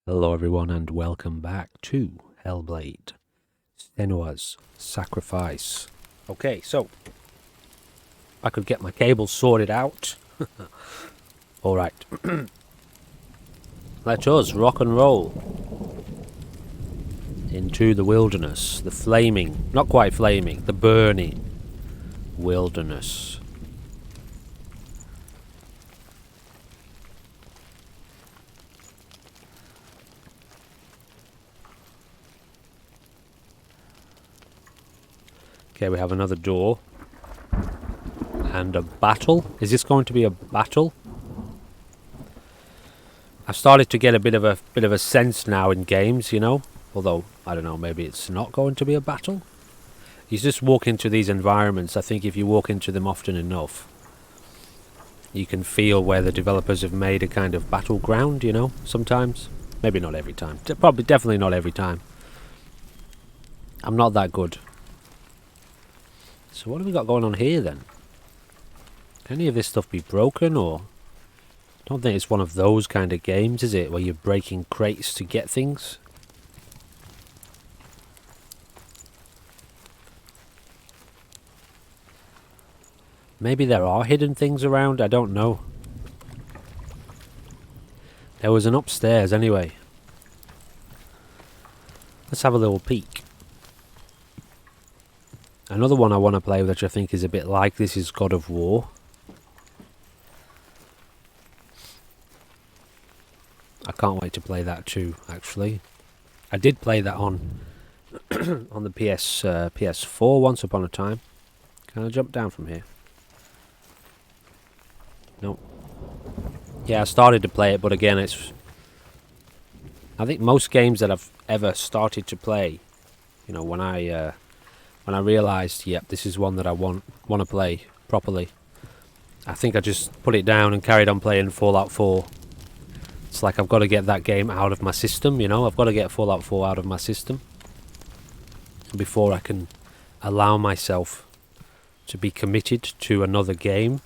Hello everyone and welcome back to Hellblade, Senua's Sacrifice. Okay, so I could get my cables sorted out. Alright. Let us rock and roll into the wilderness. The flaming, not quite flaming, the burning wilderness. Okay, we have another door. And a battle. Is this going to be a battle? I've started to get a bit of a sense now in games, you know. Although, I don't know, maybe it's not going to be a battle. You just walk into these environments. I think if you walk into them often enough, you can feel where the developers have made a kind of battleground, you know, sometimes. Maybe not every time. Definitely not every time. I'm not that good. So what have we got going on here then? Can any of this stuff be broken, or... I don't think it's one of those kind of games, is it? Where you're breaking crates to get things? Maybe there are hidden things around, I don't know. There was an upstairs anyway. Let's have a little peek. Another one I want to play, which I think is a bit like this, is God of War. I can't wait to play that too, actually. I did play that on on the PS4 once upon a time. Can I jump down from here? Nope. Yeah, I started to play it, but again, it's... I think most games that I've ever started to play, you know, when I realised, yep, this is one that I want to play properly, I think I just put it down and carried on playing Fallout 4. It's like I've got to get that game out of my system, you know. I've got to get Fallout 4 out of my system before I can allow myself to be committed to another game.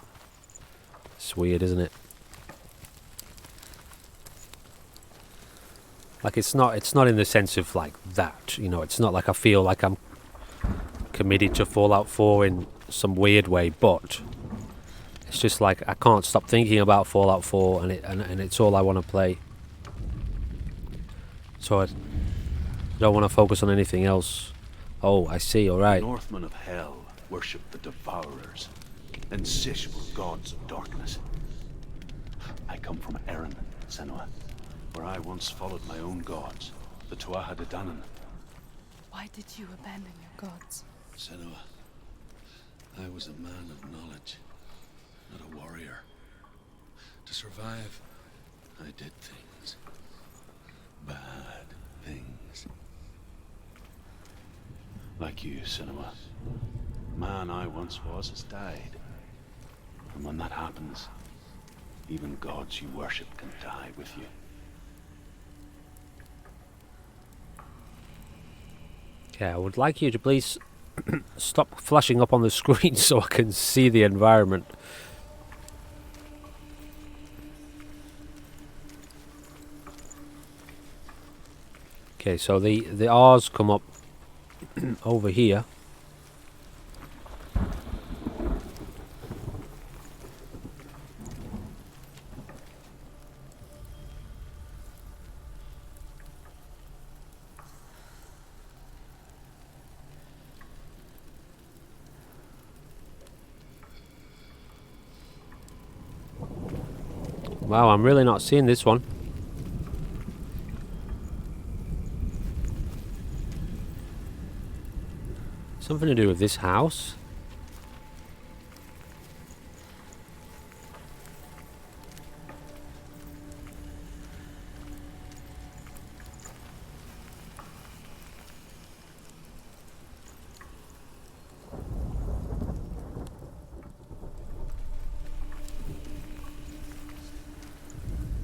It's weird, isn't it? Like it's not in the sense of like that, you know. It's not like I feel like I'm committed to Fallout 4 in some weird way, but it's just like I can't stop thinking about Fallout 4, and it's all I want to play. So I don't want to focus on anything else. Oh, I see, alright. The Northmen of Hell worshipped the Devourers, and Sish were gods of darkness. I come from Erin, Senua, where I once followed my own gods, the Tuatha De Danann. Why did you abandon your gods? Senua, I was a man of knowledge, not a warrior. To survive, I did things. Bad things. Like you, Senua. Man I once was has died. And when that happens, even gods you worship can die with you. Okay, I would like you to please stop flashing up on the screen so I can see the environment. Okay, so the R's come up over here. Wow, I'm really not seeing this one. Something to do with this house.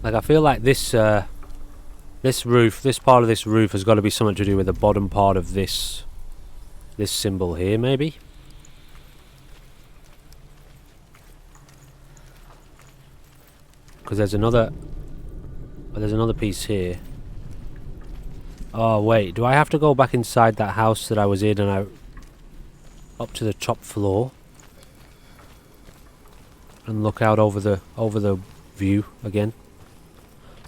Like I feel like this this part of this roof has got to be something to do with the bottom part of this symbol here, maybe. Because there's another piece here. Oh wait, do I have to go back inside that house that I was in and up to the top floor and look out over the view again?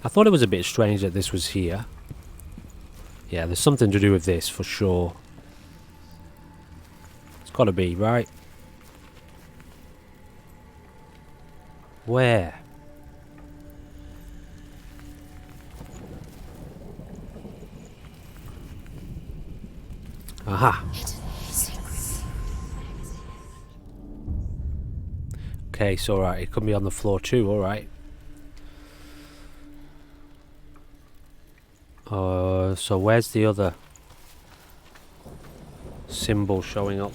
I thought it was a bit strange that this was here. Yeah, there's something to do with this for sure. It's got to be, right? Where? Aha. Okay, so alright, it could be on the floor too, alright. So where's the other symbol showing up?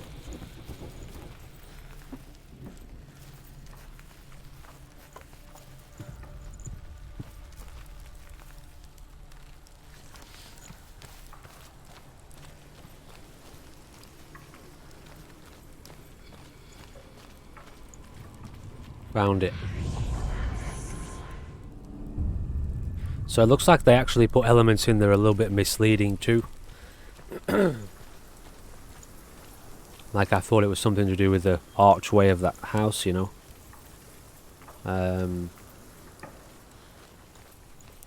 Found it. So it looks like they actually put elements in there a little bit misleading too. Like I thought it was something to do with the archway of that house, you know.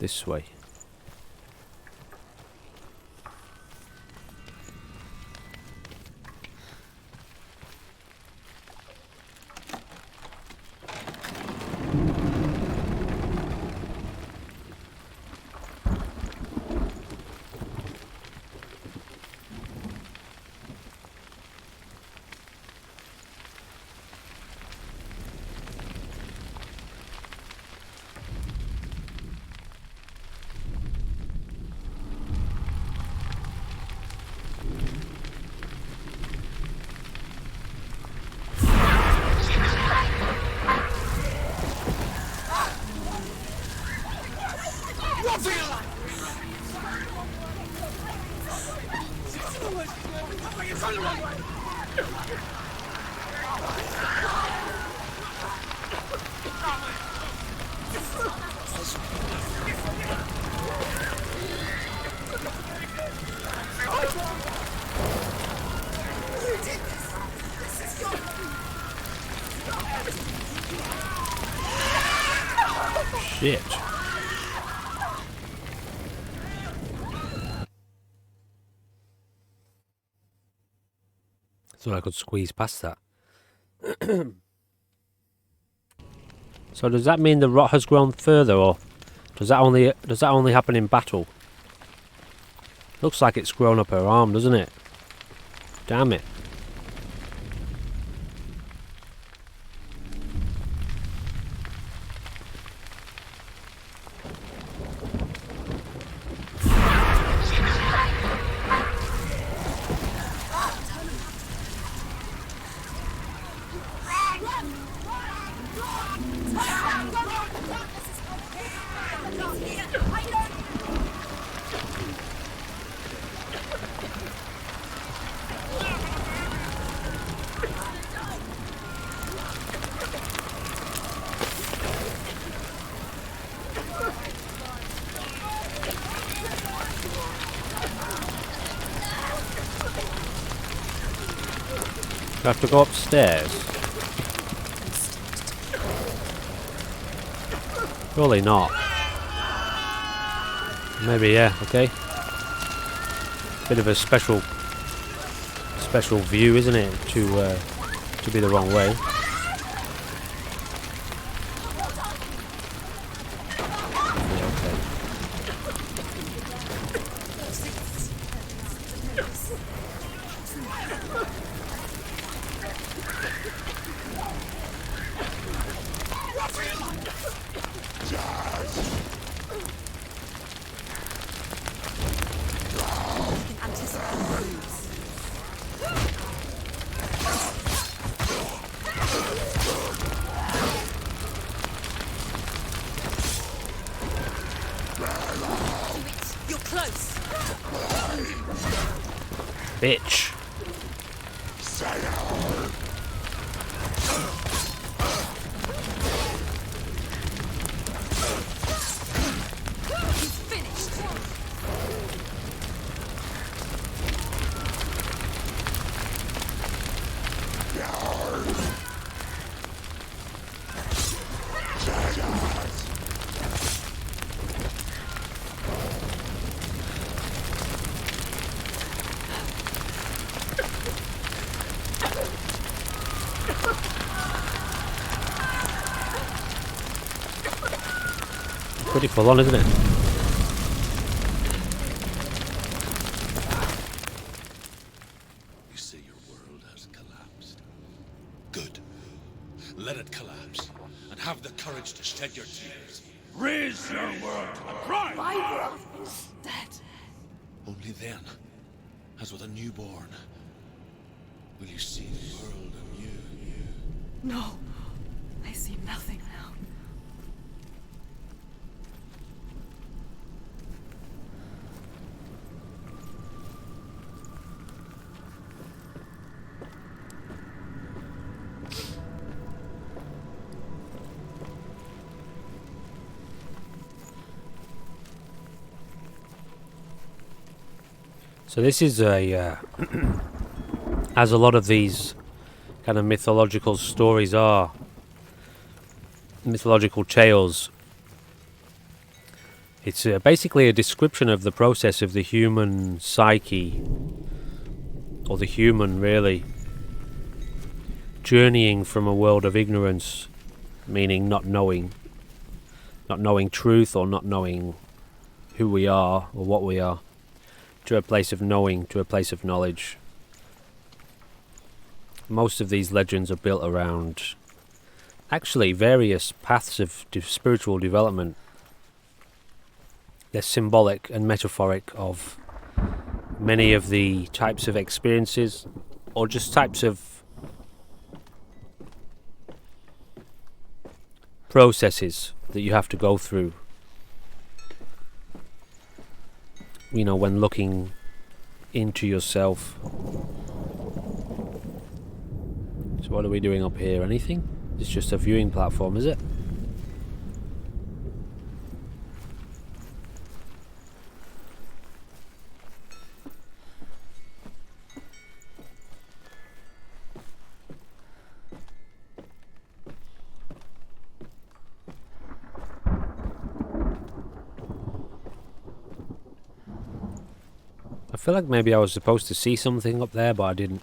This way. Shit. Thought I could squeeze past that. So does that mean the rot has grown further, or does that only happen in battle? Looks like it's grown up her arm, doesn't it? Damn it. Do I have to go upstairs? Surely not. Maybe, yeah, okay. Bit of a special view, isn't it, to be the wrong way. Bitch. pretty full on, isn't it? You say your world has collapsed. Good. Let it collapse, and have the courage to shed your tears. Raise your world to the pride! My world is dead. Only then, as with a newborn, will you see the world anew. No. I see nothing now. So this is a, as a lot of these kind of mythological stories are, mythological tales, it's basically a description of the process of the human psyche, or the human really, journeying from a world of ignorance, meaning not knowing truth or not knowing who we are or what we are, to a place of knowing, to a place of knowledge. Most of these legends are built around actually various paths of spiritual development. They're symbolic and metaphoric of many of the types of experiences, or just types of processes that you have to go through, you know, when looking into yourself. So what are we doing up here? Anything? It's just a viewing platform, is it? I feel like maybe I was supposed to see something up there, but I didn't.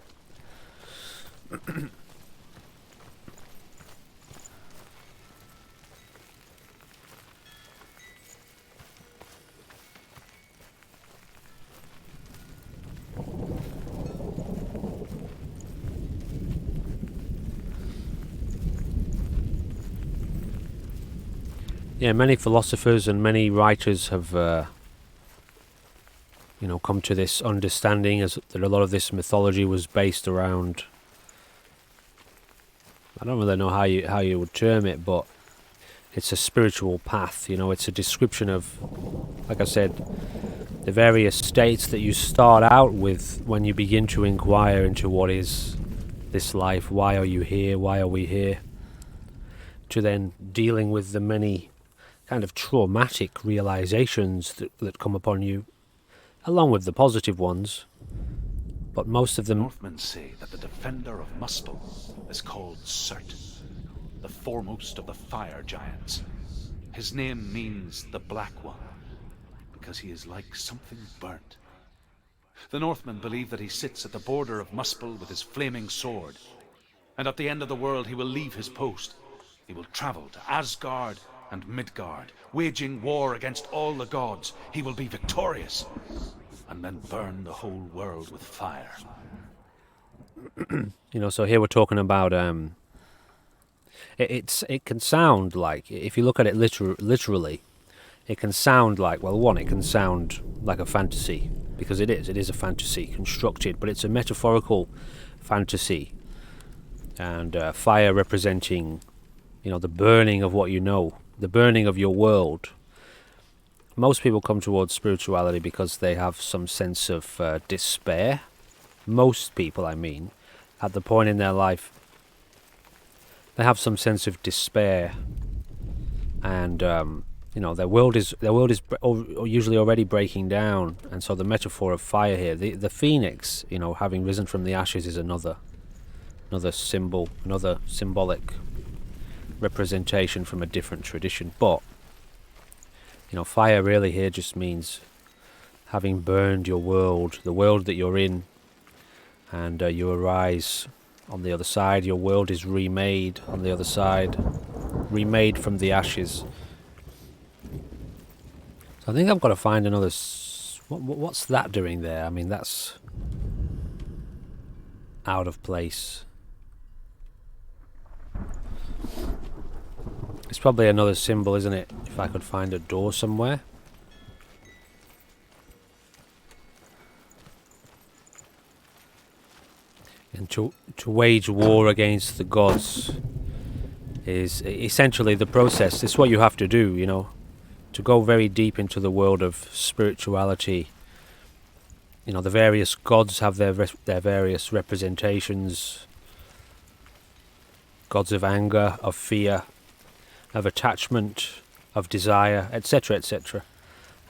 Yeah, many philosophers and many writers have you know, come to this understanding as that a lot of this mythology was based around, I don't really know how you would term it, but it's a spiritual path. You know, it's a description of, like I said, the various states that you start out with when you begin to inquire into what is this life, why are you here, why are we here, to then dealing with the many kind of traumatic realizations that come upon you, along with the positive ones, but most of them... Northmen say that the defender of Muspel is called Surt, the foremost of the fire giants. His name means the Black One, because he is like something burnt. The Northmen believe that he sits at the border of Muspel with his flaming sword, and at the end of the world he will leave his post. He will travel to Asgard and Midgard, waging war against all the gods. He will be victorious, and then burn the whole world with fire. You know, so here we're talking about it can sound like, if you look at it literally, it can sound like, well, one, it can sound like a fantasy, because it is a fantasy constructed, but it's a metaphorical fantasy, and fire representing, you know, the burning of what you know, the burning of your world. Most people come towards spirituality because they have some sense of despair. Most people, I mean, at the point in their life, they have some sense of despair, and you know, their world is usually already breaking down. And so the metaphor of fire here, the phoenix, you know, having risen from the ashes, is another symbol, another symbolic representation from a different tradition. But you know, fire really here just means having burned your world, the world that you're in, and you arise on the other side. Your world is remade on the other side, remade from the ashes. I think I've got to find another... What's that doing there? I mean, that's... out of place. It's probably another symbol, isn't it? If I could find a door somewhere. And to wage war against the gods is essentially the process. It's what you have to do, you know. To go very deep into the world of spirituality. You know, the various gods have their various representations. Gods of anger, of fear, of attachment, of desire, etc., etc.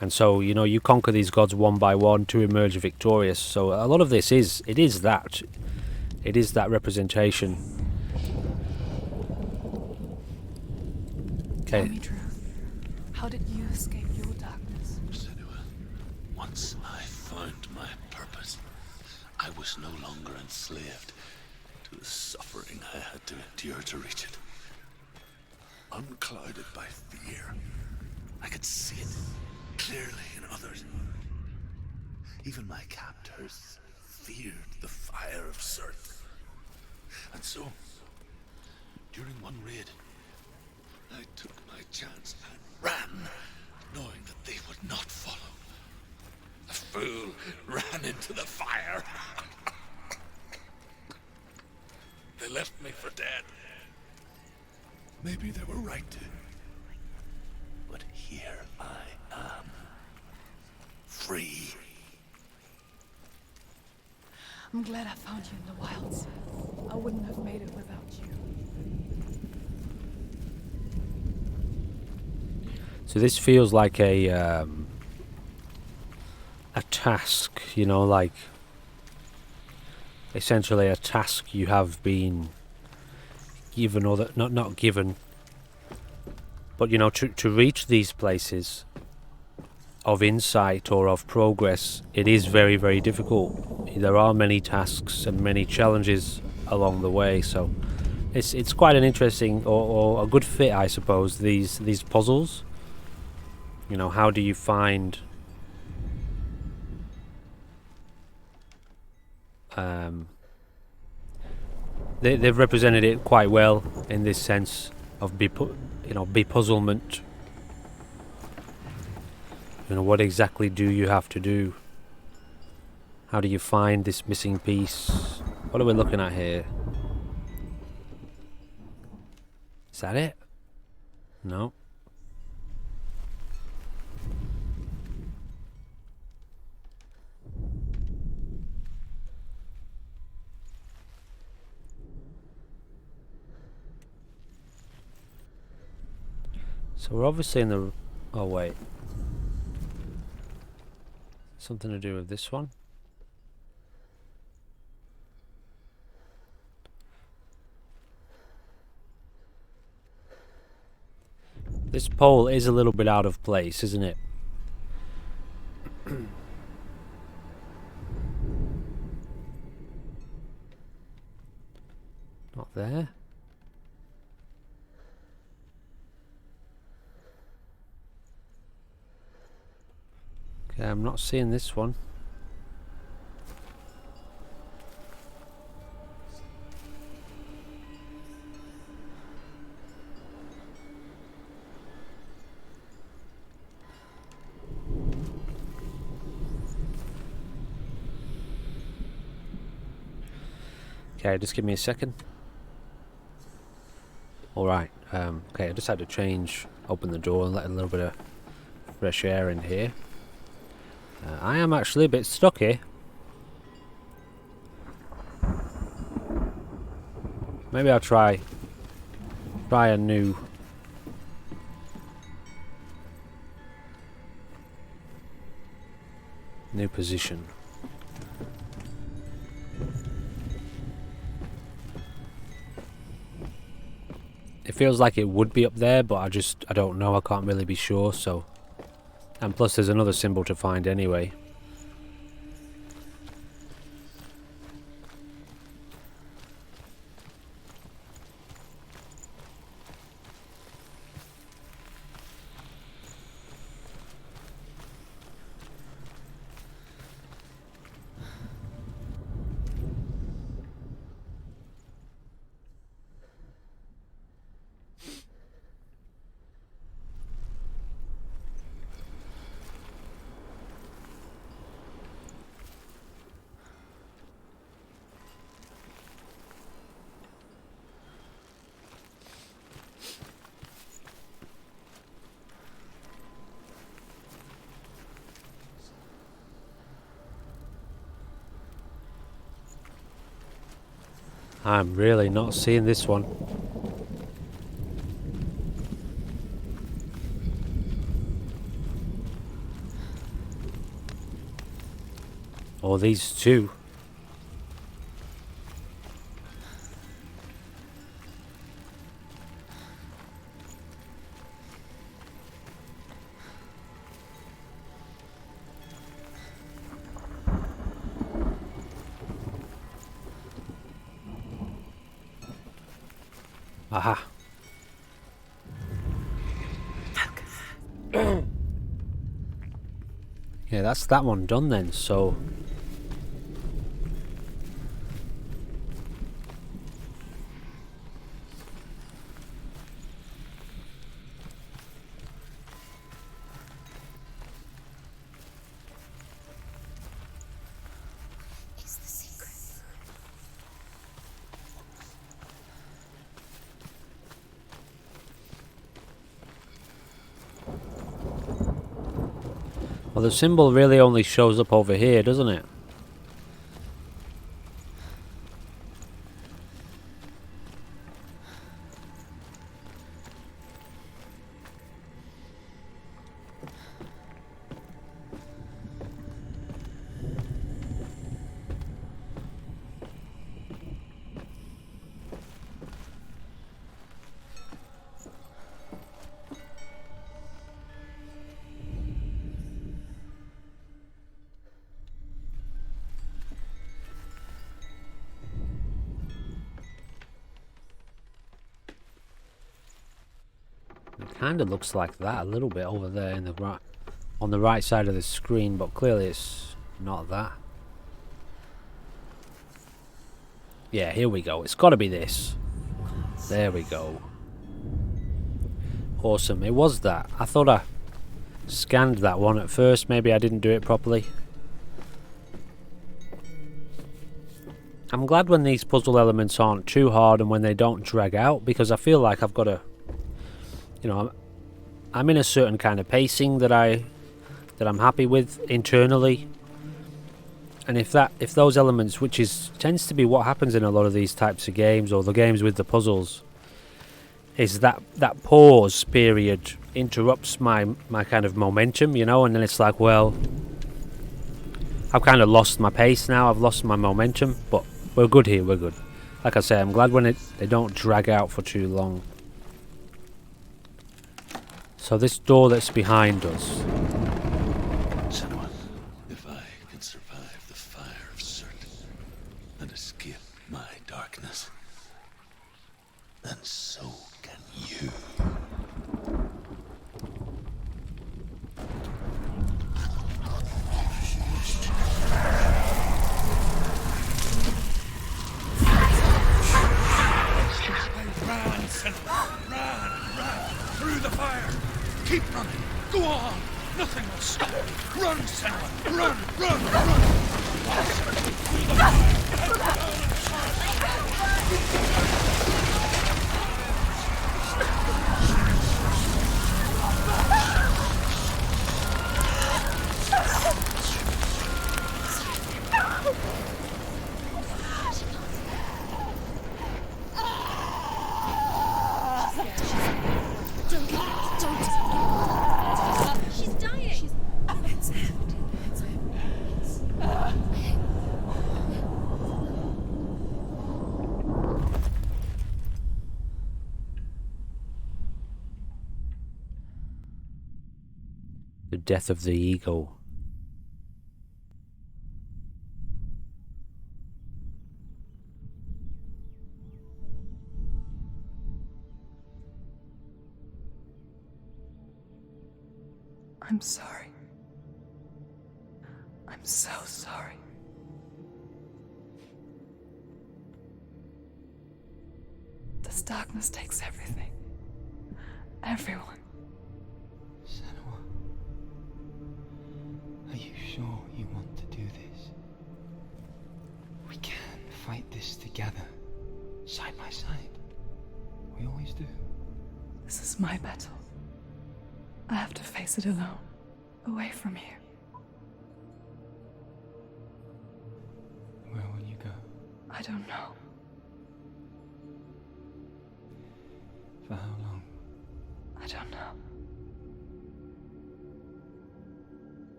And so, you know, you conquer these gods one by one to emerge victorious. So a lot of this is that. It is that representation. Tell Okay. me truth. How did you escape your darkness? Senua, once I found my purpose, I was no longer enslaved to the suffering I had to endure to reach it. Unclouded by fear, I could see it clearly in others. Even my captors feared the fire of Sirth. And so, during one raid, I took my chance and ran, knowing that they would not follow. The fool ran into the fire. They left me for dead. Maybe they were right to. But here I am. Free. I'm glad I found you in the wilds. I wouldn't have made it without you. So this feels like a task, you know, like essentially a task you have been given, or that not given, but you know, to reach these places of insight or of progress, it is very, very difficult. There are many tasks and many challenges along the way, so it's quite an interesting or a good fit, I suppose, these puzzles. You know, how do you find they've represented it quite well in this sense of bepuzzlement. You know, what exactly do you have to do? How do you find this missing piece? What are we looking at here? Is that it? No. So we're obviously in the... Oh wait. Something to do with this one. This pole is a little bit out of place, isn't it? Not there. Okay, I'm not seeing this one. Okay, just give me a second. Alright, okay, I just had to open the door and let a little bit of fresh air in here. I am actually a bit stuck here. Maybe I'll try a new position. It feels like it would be up there, but I don't know. I can't really be sure, so... And plus there's another symbol to find anyway. I'm really not seeing this one. Or these two. Aha. Yeah, that's that one done then, so... Well, the symbol really only shows up over here, doesn't it? It kind of looks like that a little bit over there in the right, on the right side of the screen, but clearly it's not that. Yeah, here we go. It's got to be this. There we go. Awesome. It was that. I thought I scanned that one at first. Maybe I didn't do it properly. I'm glad when these puzzle elements aren't too hard and when they don't drag out, because I feel like I've got to, you know, I'm in a certain kind of pacing that I'm happy with internally. And if those elements, which tends to be what happens in a lot of these types of games, or the games with the puzzles, is that pause period interrupts my kind of momentum, you know, and then it's like, well, I've kind of lost my pace now, I've lost my momentum, but we're good here, we're good. Like I say, I'm glad when they don't drag out for too long. So this door that's behind us. Senua, if I can survive the fire of Surt and escape my darkness, then so can you. Run, Senua! Run! Through the fire! Keep running! Go on! Nothing will stop! Run, Senua! Run! Through the fire! She's dying! The death of the ego. I'm sorry. I'm so sorry. This darkness takes everything. Everyone. Senua, are you sure you want to do this? We can fight this together, side by side. We always do. This is my battle. I have to face it alone, away from here. Where will you go? I don't know. For how long? I don't know.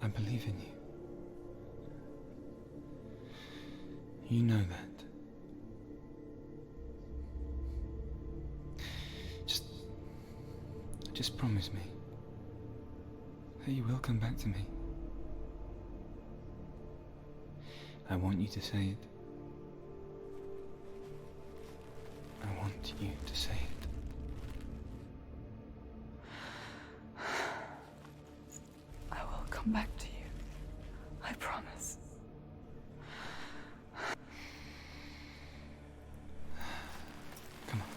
I believe in you. You know that. Just promise me that you will come back to me. I want you to say it. I want you to say it. I will come back to you. I promise. Come on.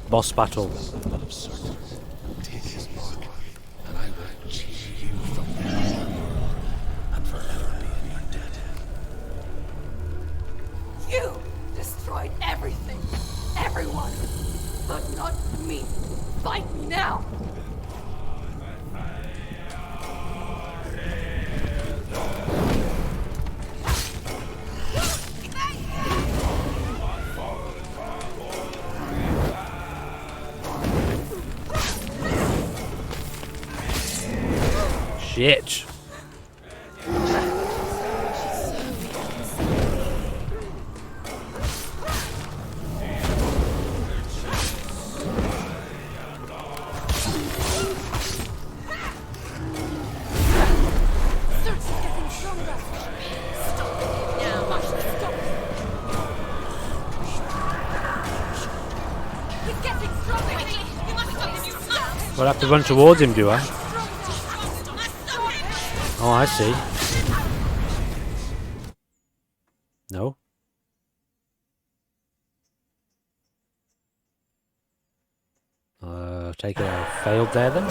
Boss battle. Blood of certain. Take his mark, and I will cheer you from now and forever be in your debt. You destroyed everything, everyone, but not me. Fight me now. Shit. Well, I have to run towards him, do I? Oh, I see. No? Take it I failed there then?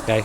Okay.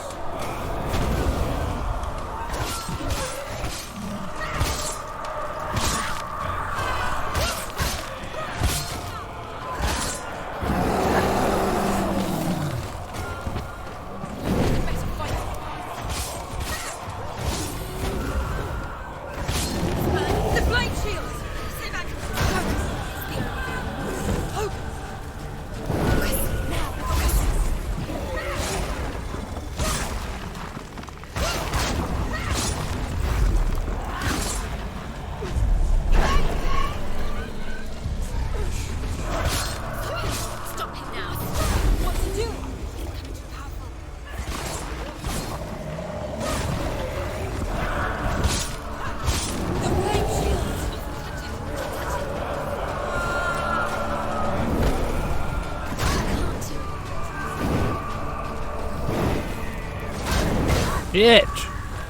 Shit!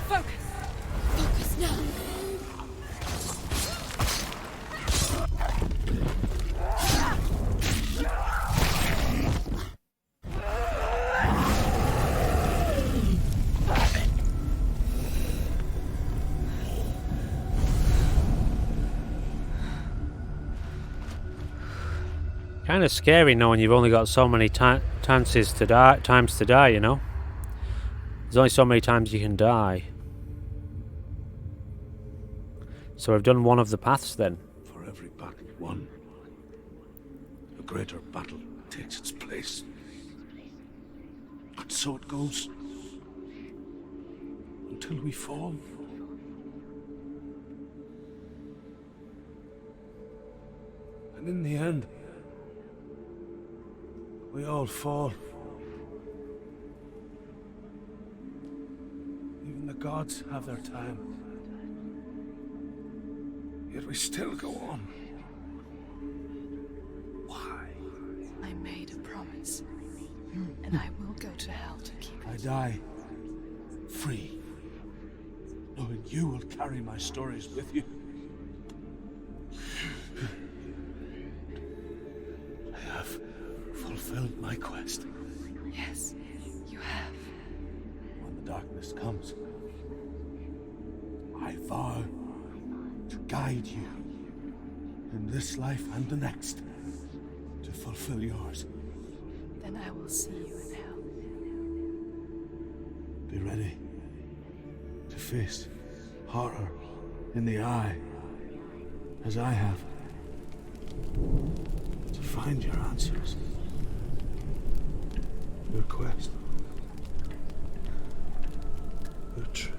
Focus now. Kind of scary knowing you've only got so many chances to die, you know? There's only so many times you can die. So I've done one of the paths then. For every battle won, a greater battle takes its place. And so it goes. Until we fall. And in the end, we all fall. Even the gods have their time. Yet we still go on. Why? I made a promise, and I will go to hell to keep it. I die free, knowing you will carry my stories with you. Conquest. Yes, you have. When the darkness comes, I vow to guide you in this life and the next to fulfill yours. Then I will see you in hell. Be ready to face horror in the eye, as I have, to find your answers, your quest, your truth.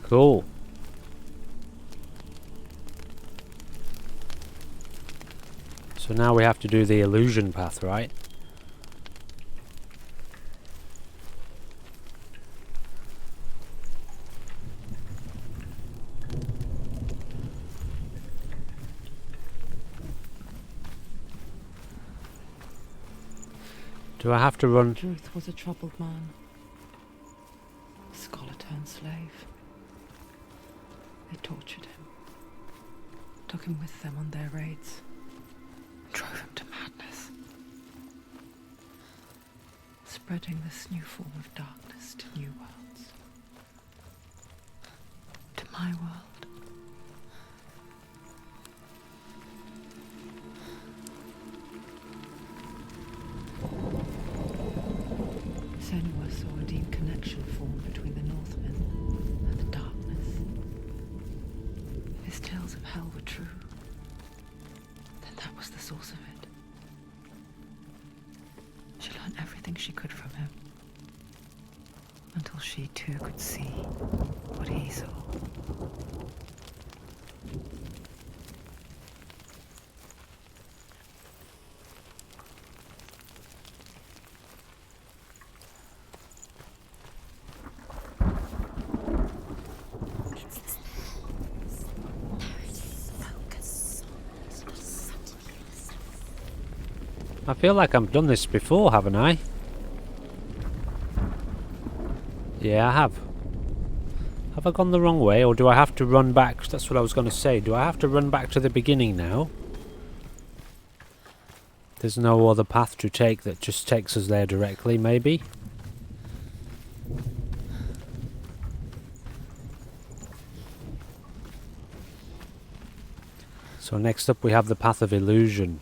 Cool. So now we have to do the illusion path, right? Do I have to run? Truth was a troubled man. Scholar turned slave. They tortured him. Took him with them on their raids. Drove him to madness. Spreading this new form of darkness to new worlds. To my world. Senua saw a deep connection form between the Northmen and the darkness. His tales of hell were true. Then that was the source of it. She learned everything she could from him. Until she too could see what he saw. I feel like I've done this before, haven't I? Yeah, I have. Have I gone the wrong way, or do I have to run back? That's what I was going to say. Do I have to run back to the beginning now? There's no other path to take that just takes us there directly, maybe? So next up we have the path of illusion.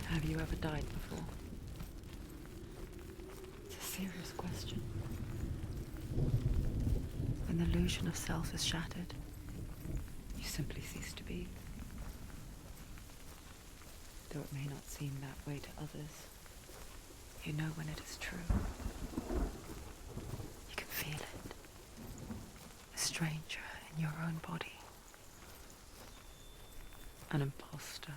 Have you ever died before? It's a serious question. When the illusion of self is shattered, you simply cease to be. Though it may not seem that way to others, you know when it is true. You can feel it. A stranger in your own body. An imposter.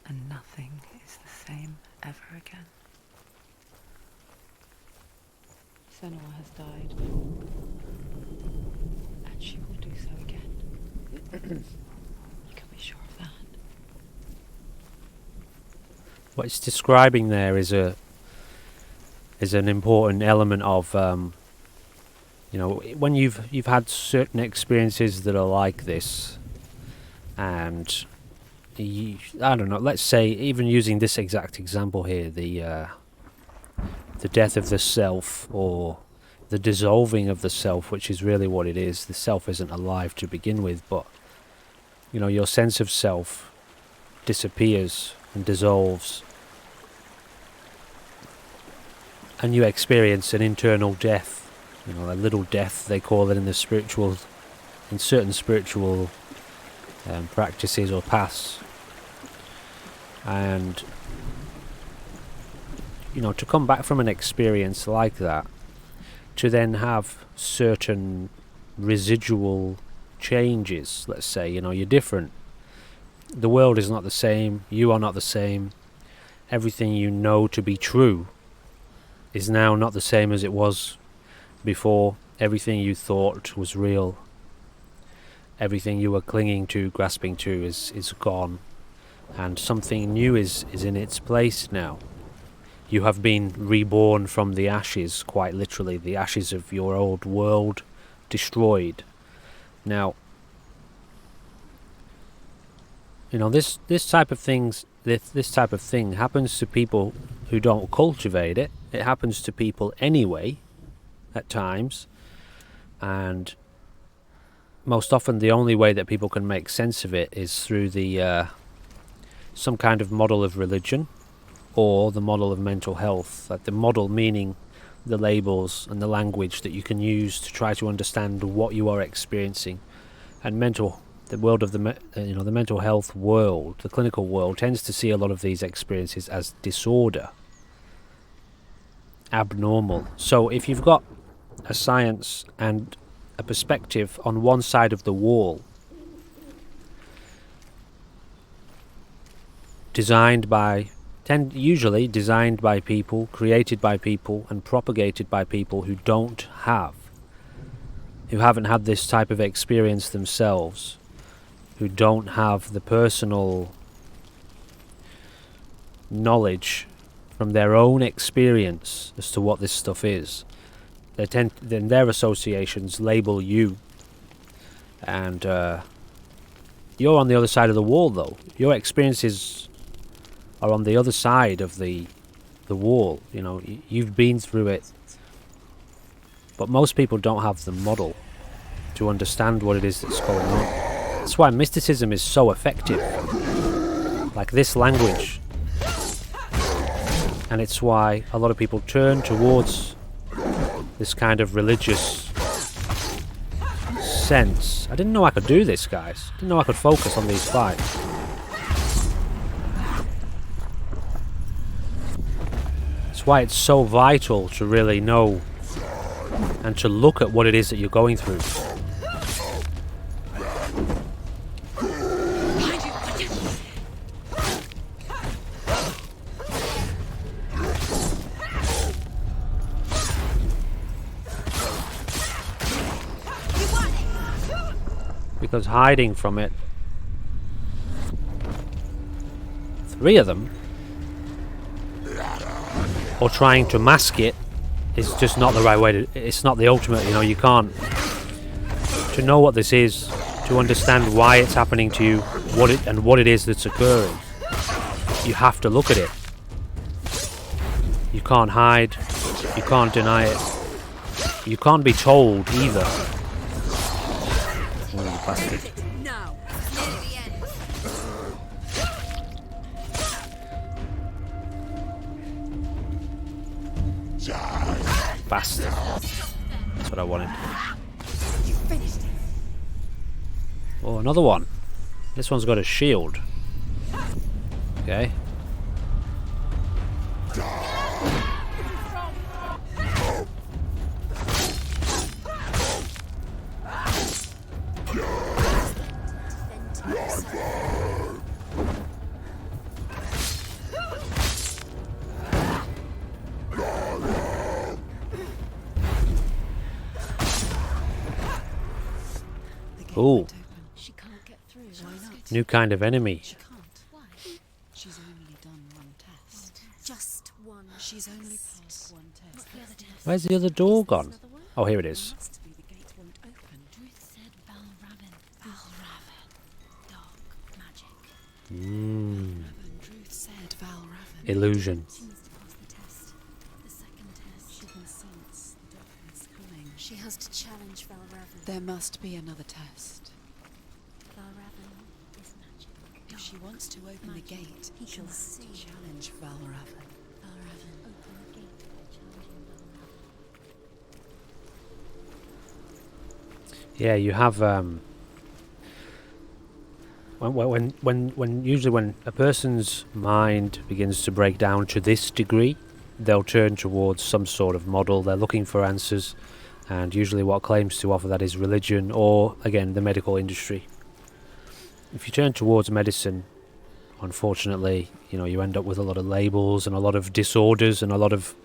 And nothing is the same ever again. Senua has died before, and she will do so again. You can be sure of that. What it's describing there is an important element of you know, when you've had certain experiences that are like this, and I don't know, let's say, even using this exact example here, the death of the self, or the dissolving of the self, which is really what it is. The self isn't alive to begin with, but you know, your sense of self disappears and dissolves, and you experience an internal death, you know, a little death they call it in certain spiritual practices or paths. And you know, to come back from an experience like that, to then have certain residual changes, let's say, you know, you're different, the world is not the same, you are not the same, everything you know to be true is now not the same as it was before, Everything you thought was real, everything you were clinging to, grasping to, is gone, and something new is in its place now. You have been reborn from the ashes, quite literally, the ashes of your old world destroyed. Now, you know, this type of thing happens to people who don't cultivate it. It happens to people anyway, at times, and most often the only way that people can make sense of it is through the some kind of model of religion, or the model of mental health. Like the model meaning the labels and the language that you can use to try to understand what you are experiencing. And the world of the mental health world, the clinical world, tends to see a lot of these experiences as disorder, abnormal. So if you've got a science and a perspective on one side of the wall, usually designed by people, created by people, and propagated by people who haven't had this type of experience themselves, who don't have the personal knowledge from their own experience as to what this stuff is. Then their associations label you, and you're on the other side of the wall, though. Your experiences are on the other side of the wall. You know, you've been through it, but most people don't have the model to understand what it is that's going on. That's why mysticism is so effective, like this language, and it's why a lot of people turn towards this kind of religious sense. I didn't know I could do this, guys. I didn't know I could focus on these fights. That's why it's so vital to really know and to look at what it is that you're going through. Because hiding from it, 3 of them, or trying to mask it, is just not the right way to. It's not the ultimate, you know. You can't. To know what this is, to understand why it's happening to you, what it is that's occurring, you have to look at it. You can't hide. You can't deny it. You can't be told either. Oh, bastard. Now, near the end. Bastard. That's what I wanted. You finished it. Oh, another one. This one's got a shield. Okay. Ooh. She can't get through. Why not? New kind of enemy. She can't. Why? She's only done one test. Just one. She's only passed one test. What's the other test? Where's the other door gone? Another one? Oh, here it is. Must be the gate won't open. Ruth said Valraven. Valraven. Dark magic. Ruth said Valraven. Illusion. She needs to pass the test. The second test. She can sense the darkness coming. She has to challenge Valraven. There must be another test. Valraven is magic. If she wants to open the gate, He she'll can have see. to challenge Valraven. Valraven. Open the gate by challenging Valraven. Yeah, you have usually when a person's mind begins to break down to this degree, they'll turn towards some sort of model. They're looking for answers, and usually what claims to offer that is religion or, again, the medical industry. If you turn towards medicine, unfortunately, you know, you end up with a lot of labels and a lot of disorders and a lot of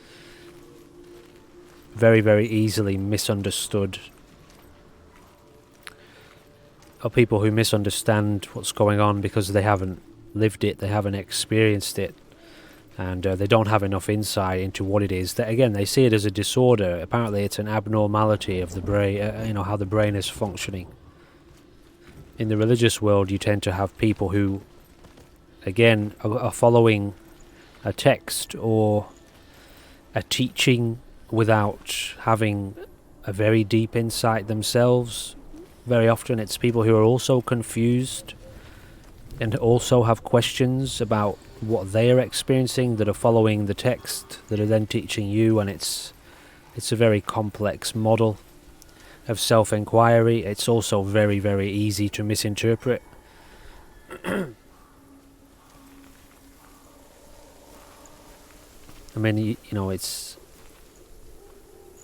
very, very easily misunderstood, or people who misunderstand what's going on because they haven't lived it, they haven't experienced it, and they don't have enough insight into what it is. That again, they see it as a disorder. Apparently it's an abnormality of the brain, how the brain is functioning. In the religious world, you tend to have people who, again, are following a text or a teaching without having a very deep insight themselves. Very often it's people who are also confused and also have questions about what they are experiencing that are following the text that are then teaching you, and it's a very complex model of self-inquiry. It's also very, very easy to misinterpret. I mean, it's...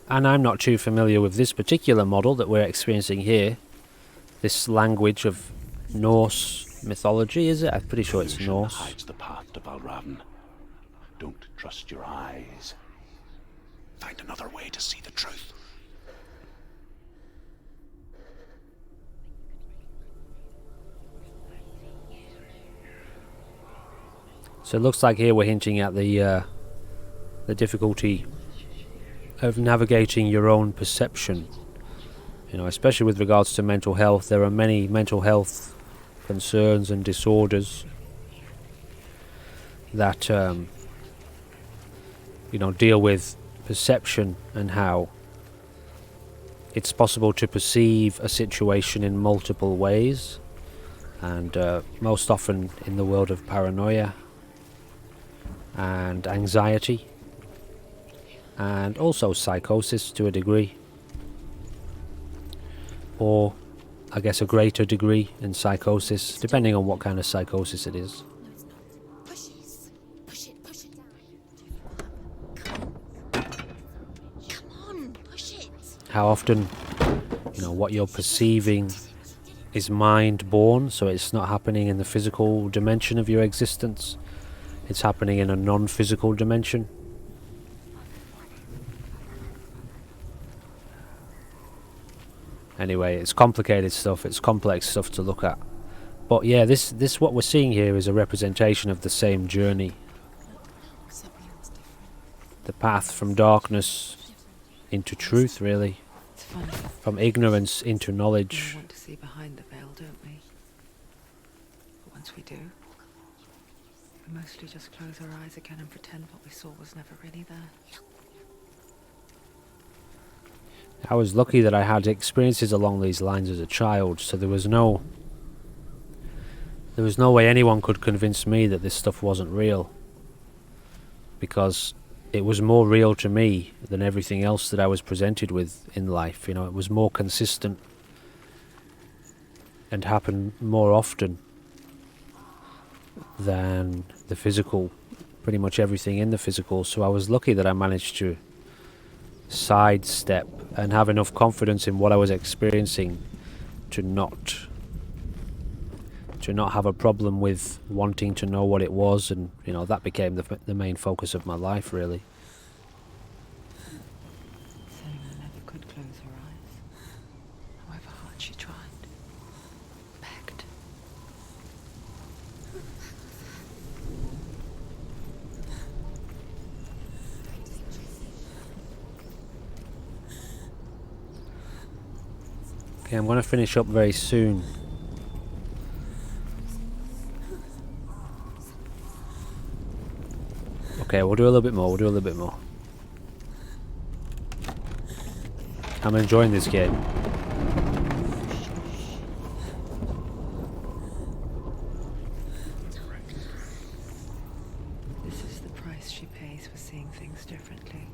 And I'm not too familiar with this particular model that we're experiencing here. This language of Norse mythology, is it? I'm pretty sure it's Illusion Norse. hides the path to Valravn. Don't trust your eyes. Find another way to see the truth. So it looks like here we're hinting at the difficulty of navigating your own perception. Especially with regards to mental health. There are many mental health concerns and disorders that deal with perception and how it's possible to perceive a situation in multiple ways, and most often in the world of paranoia and anxiety, and also psychosis to a degree, or I guess a greater degree in psychosis, depending on what kind of psychosis it is. Push it down. Come on, push it. How often, what you're perceiving is mind-born, so it's not happening in the physical dimension of your existence. It's happening in a non-physical dimension. Anyway, it's complicated stuff, it's complex stuff to look at. But yeah, this what we're seeing here is a representation of the same journey. The path from darkness into truth, really. It's funny. From ignorance into We knowledge. want to see behind the veil, don't we? But once we do, we mostly just close our eyes again and pretend what we saw was never really there. I was lucky that I had experiences along these lines as a child, so there was no way anyone could convince me that this stuff wasn't real, because it was more real to me than everything else that I was presented with in life. It was more consistent and happened more often than the physical, pretty much everything in the physical. So I was lucky that I managed to sidestep and have enough confidence in what I was experiencing to not have a problem with wanting to know what it was, and that became the main focus of my life, really. Senua never could close her eyes, however hard she tried. Begged. Okay, I'm going to finish up very soon. Okay, we'll do a little bit more. I'm enjoying this game. This is the price she pays for seeing things differently.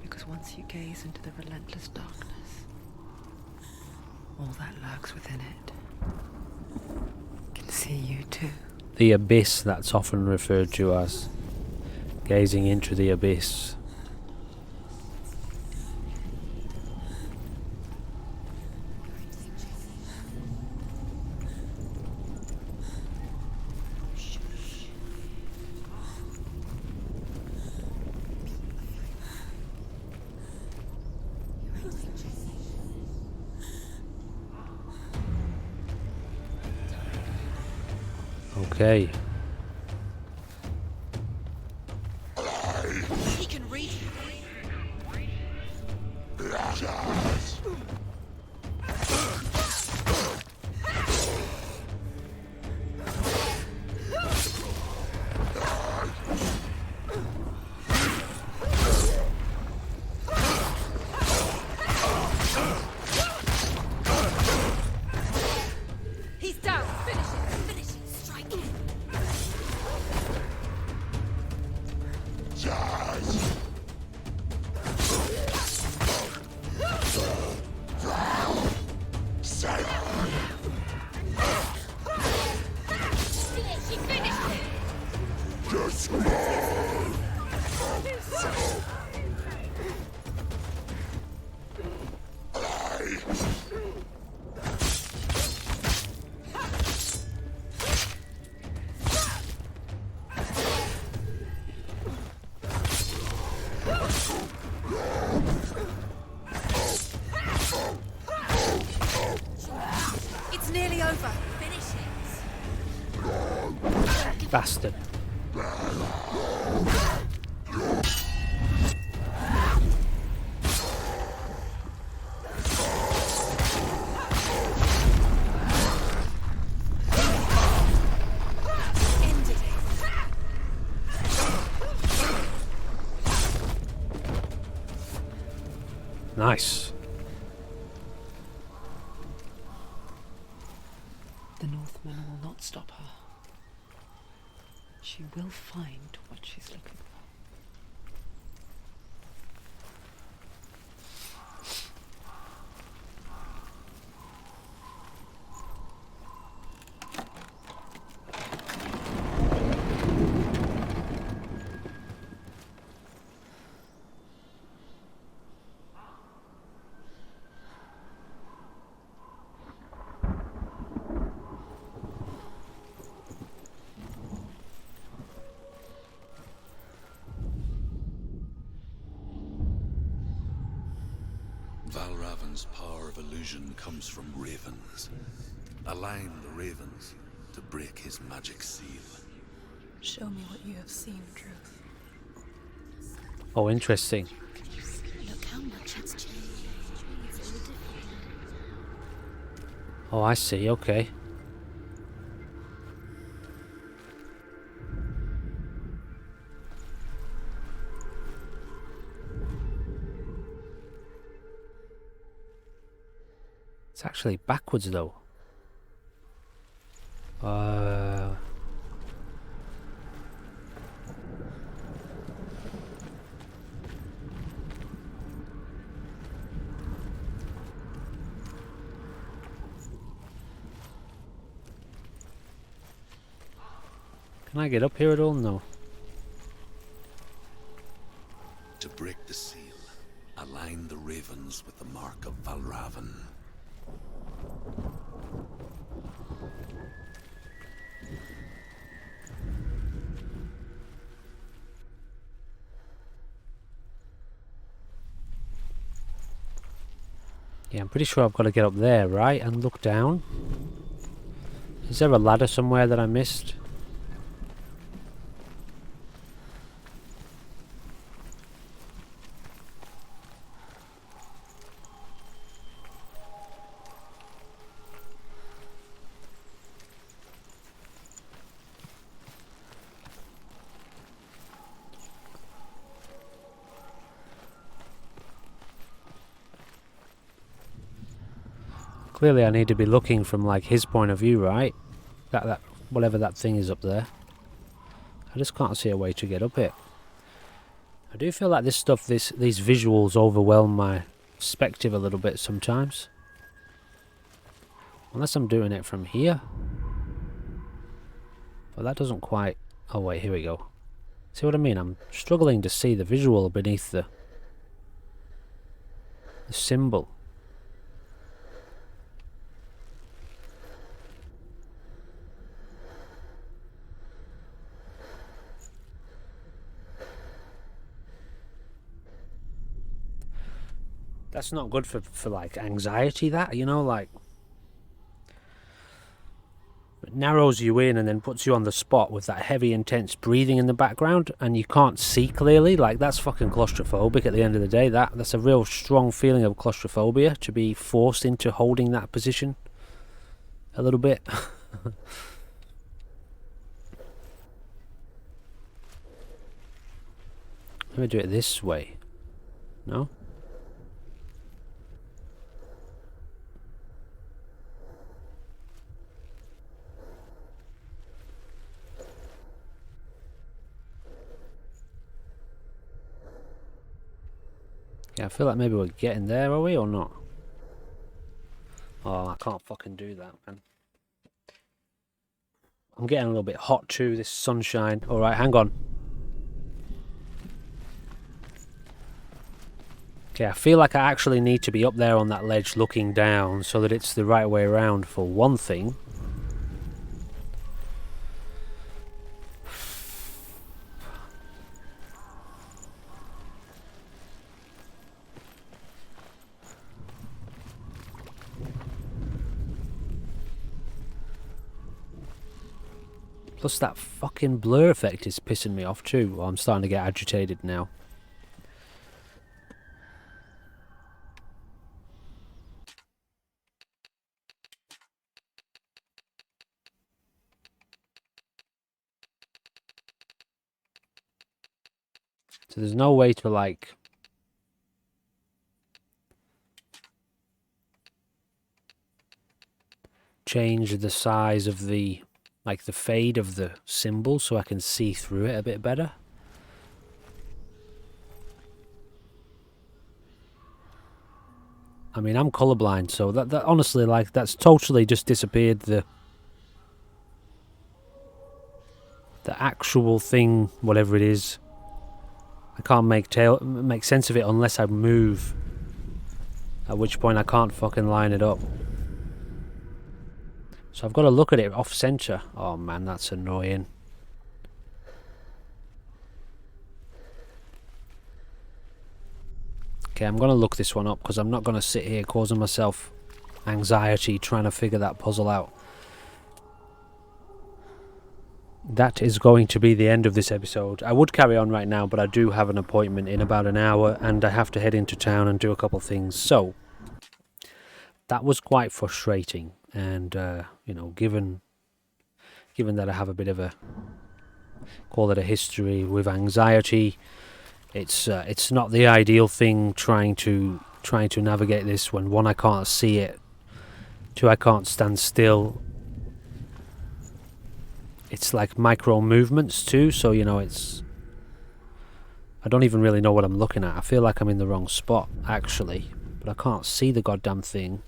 Because once you gaze into the relentless darkness, all that lurks within it can see you too. The abyss, that's often referred to as gazing into the abyss. Okay. He can read. He's down. Finish it. Finish it. Strike him. She finished it. It's nearly over. Finish it. Bastard. Ended it. Nice. The Northmen will not stop her. She will find what she's looking for. Valravan's power of illusion comes from ravens. Align the ravens to break his magic seal. Show me what you have seen, Truth. Oh, interesting. Look how much it's changed. It's all different. Oh, I see. Okay. It's actually backwards though. Can I get up here at all? No. To break the seal, align the ravens with the mark of Valravan. Yeah, I'm pretty sure I've got to get up there, right? And look down. Is there a ladder somewhere that I missed? Clearly I need to be looking from like his point of view, right? That whatever that thing is up there. I just can't see a way to get up it. I do feel like this stuff, these visuals overwhelm my perspective a little bit sometimes. Unless I'm doing it from here. But that doesn't quite... Oh wait, here we go. See what I mean? I'm struggling to see the visual beneath the symbol. That's not good for like anxiety, that, you know, like... It narrows you in and then puts you on the spot with that heavy, intense breathing in the background, and you can't see clearly. Like, that's fucking claustrophobic at the end of the day. That's a real strong feeling of claustrophobia, to be forced into holding that position a little bit. Let me do it this way. No? Yeah, I feel like maybe we're getting there, are we, or not? Oh, I can't fucking do that, man. I'm getting a little bit hot too, this sunshine. Alright, hang on. Okay, I feel like I actually need to be up there on that ledge looking down so that it's the right way around, for one thing. Plus that fucking blur effect is pissing me off too. Well, I'm starting to get agitated now. So there's no way to, like, change the size of the, like, the fade of the symbol so I can see through it a bit better. I mean, I'm colorblind, so that honestly, like, that's totally just disappeared the actual thing, whatever it is. I can't make sense of it unless I move. At which point I can't fucking line it up. So I've got to look at it off center. Oh man, that's annoying. Okay, I'm going to look this one up because I'm not going to sit here causing myself anxiety trying to figure that puzzle out. That is going to be the end of this episode. I would carry on right now, but I do have an appointment in about an hour and I have to head into town and do a couple things. So, that was quite frustrating. And, you know, given that I have a bit of a, call it a history with anxiety, it's not the ideal thing trying to navigate this when, one, I can't see it, two, I can't stand still. It's like micro movements too, so, you know, I don't even really know what I'm looking at. I feel like I'm in the wrong spot, actually, but I can't see the goddamn thing.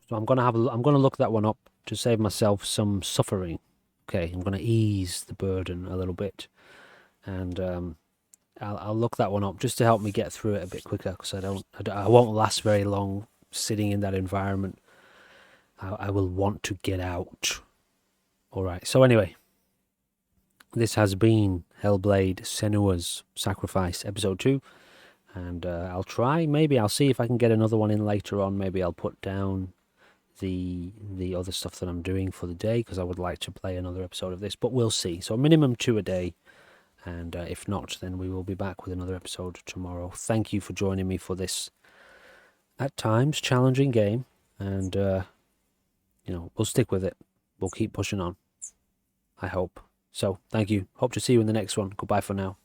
So I'm gonna look that one up to save myself some suffering. Okay, I'm gonna ease the burden a little bit, and I'll look that one up just to help me get through it a bit quicker, because I won't last very long sitting in that environment. I will want to get out. Alright, so anyway, this has been Hellblade Senua's Sacrifice Episode 2. And I'll try, maybe I'll see if I can get another one in later on. Maybe I'll put down the other stuff that I'm doing for the day, because I would like to play another episode of this. But we'll see. So minimum 2 a day. And if not, then we will be back with another episode tomorrow. Thank you for joining me for this, at times, challenging game. And... you know, we'll stick with it. We'll keep pushing on. I hope. So, thank you. Hope to see you in the next one. Goodbye for now.